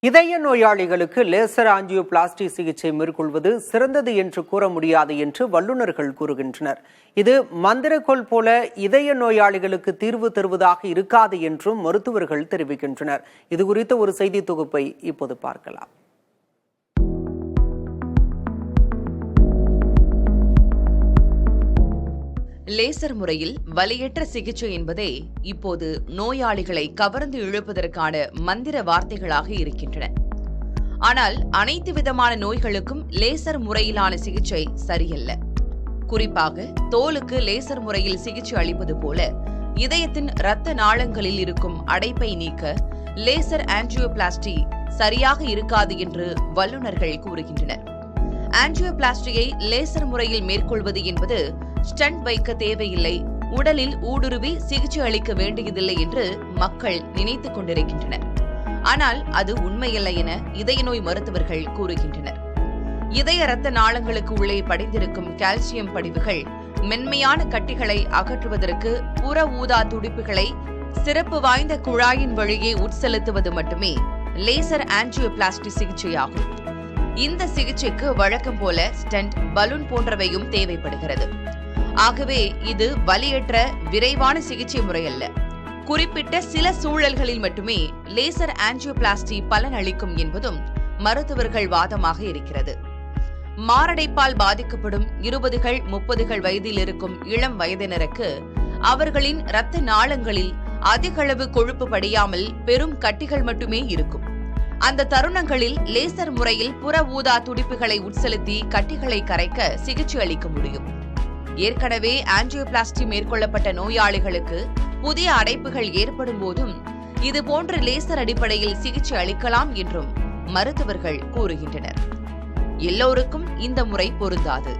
இதய நோயாளிகளுக்கு laser angioplasty சிகிச்சை மேற்கொள்வது சிறந்தது என்று கூற முடியாது என்று வல்லுநர்கள் கூறுகின்றனர். இது மந்திரக்கோள் போல இதய நோயாளிகளுக்கு தீர்வு தருவதாக இருக்காது என்றும் மருத்துவர்கள் தெரிவிக்கின்றனர். இதுகுறித்த ஒரு செய்தி தொகுப்பை இப்போது பார்க்கலாம். லேசர் முறையில் வலியற்ற சிகிச்சை என்பதே இப்போது நோயாளிகளை கவர்ந்து இழுப்பதற்கான மந்திர வார்த்தைகளாக இருக்கின்றன. ஆனால் அனைத்து விதமான நோய்களுக்கும் லேசர் முறையிலான சிகிச்சை சரியல்ல. குறிப்பாக தோலுக்கு லேசர் முறையில் சிகிச்சை அளிப்பது போல இதயத்தின் இரத்த நாளங்களில் இருக்கும் அடைப்பை நீக்க லேசர் ஆஞ்சியோபிளாஸ்டி சரியாக இருக்காது என்று வல்லுநர்கள் கூறுகின்றனர். ஆஞ்சியோபிளாஸ்டியை லேசர் முறையில் மேற்கொள்வது என்பது ஸ்டண்ட் வைக்க தேவையில்லை, உடலில் ஊடுருவி சிகிச்சை அளிக்க வேண்டியதில்லை என்று மக்கள் நினைத்துக் கொண்டிருக்கின்றனர். ஆனால் அது உண்மையல்ல என இதய நோய் மருத்துவர்கள் கூறுகின்றனர். இதய இரத்த நாளங்களுக்கு உள்ளே படிந்திருக்கும் கால்சியம் படிவுகள் மென்மையான கட்டிகளை அகற்றுவதற்கு புற ஊதா துடிப்புகளை சிறப்பு வாய்ந்த குழாயின் வழியே உட்செலுத்துவது மட்டுமே லேசர் ஆஞ்சியோபிளாஸ்டி சிகிச்சையாகும். இந்த சிகிச்சைக்கு வழக்கம் போல ஸ்டென்ட், பலூன் போன்றவையும் தேவைப்படுகிறது. ஆகவே இது வலியற்ற விரைவான சிகிச்சை முறை அல்ல. குறிப்பிட்ட சில சூழல்களில் மட்டுமே லேசர் ஆஞ்சியோபிளாஸ்டி பலன் அளிக்கும் என்பதும் மருத்துவர்கள் வாதமாக இருக்கிறது. மாரடைப்பால் பாதிக்கப்படும் 20கள் 30கள் வயதில் இருக்கும் இளம் வயதினருக்கு அவர்களின் இரத்த நாளங்களில் அதிகளவு கொழுப்பு படியாமல் பெரும் கட்டிகள் மட்டுமே இருக்கும். அந்த தருணங்களில் லேசர் முறையில் புற ஊதா துடிப்புகளை உட்செலுத்தி கட்டிகளை கரைக்க சிகிச்சை அளிக்க முடியும். ஏற்கனவே ஆஞ்சியோபிளாஸ்டி மேற்கொள்ளப்பட்ட நோயாளிகளுக்கு புதிய அடைப்புகள் ஏற்படும் போதும் இதுபோன்ற லேசர் அடிப்படையில் சிகிச்சை அளிக்கலாம் என்றும் மருத்துவர்கள் கூறுகின்றனர். எல்லோருக்கும் இந்த முறை பொருந்தாது.